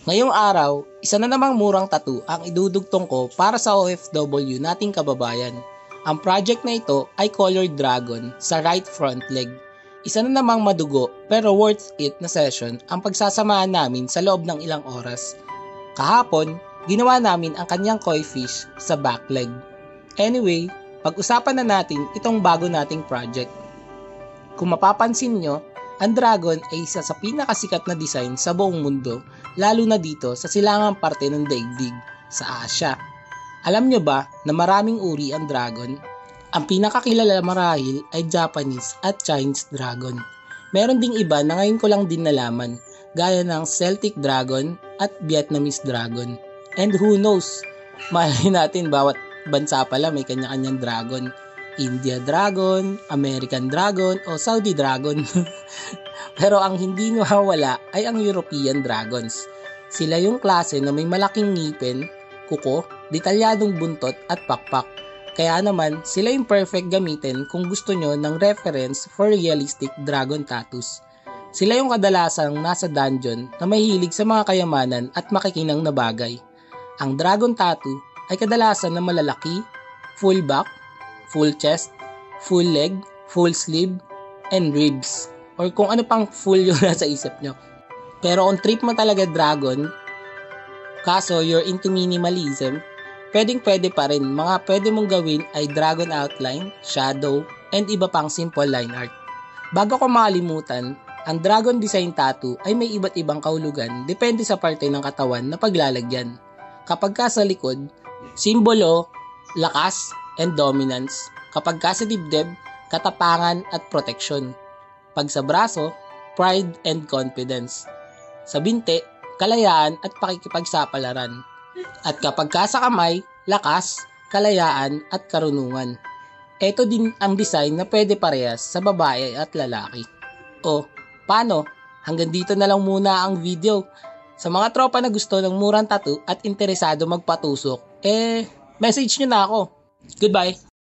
Ngayong araw, isa na namang murang tattoo ang idudugtong ko para sa OFW nating kababayan. Ang project na ito ay Colored Dragon sa right front leg. Isa na namang madugo pero worth it na session ang pagsasamahan namin sa loob ng ilang oras. Kahapon, ginawa namin ang kanyang koi fish sa back leg. Anyway, pag-usapan na natin itong bago nating project. Kung mapapansin nyo, ang dragon ay isa sa pinakasikat na design sa buong mundo, lalo na dito sa silangang parte ng daigdig, sa Asia. Alam nyo ba na maraming uri ang dragon? Ang pinakakilala marahil ay Japanese at Chinese dragon. Meron ding iba na ngayon ko lang din nalaman, gaya ng Celtic dragon at Vietnamese dragon. And who knows, malay natin bawat bansa pala may kanya-kanyang dragon. India dragon, American dragon, o Saudi dragon. Pero ang hindi nawawala ay ang European dragons. Sila yung klase na may malaking ngipin, kuko, detalyadong buntot at pakpak. Kaya naman, sila yung perfect gamitin kung gusto nyo ng reference for realistic dragon tattoos. Sila yung kadalasang nasa dungeon na mahilig sa mga kayamanan at makikinang na bagay. Ang dragon tattoo ay kadalasan na malalaki, full back, full chest, full leg, full sleeve, and ribs. Or kung ano pang full yung nasa isip nyo. Pero kung trip mo talaga dragon, kaso you're into minimalism, pwede pa rin. Mga pwede mong gawin ay dragon outline, shadow, and iba pang simple line art. Bago ko makalimutan, ang dragon design tattoo ay may iba't ibang kahulugan depende sa parte ng katawan na paglalagyan. Kapag ka sa likod, simbolo, lakas, and dominance. Kapag ka sa dibdib, katapangan at protection. Pag sa braso, pride and confidence. Sa binte, kalayaan at pakikipagsapalaran. At kapag ka sa kamay, lakas, kalayaan at karunungan. Ito din ang design na pwede parehas sa babae at lalaki. O, paano? Hanggang dito na lang muna ang video. Sa mga tropa na gusto ng murang tattoo at interesado magpatusok, message nyo na ako. Goodbye!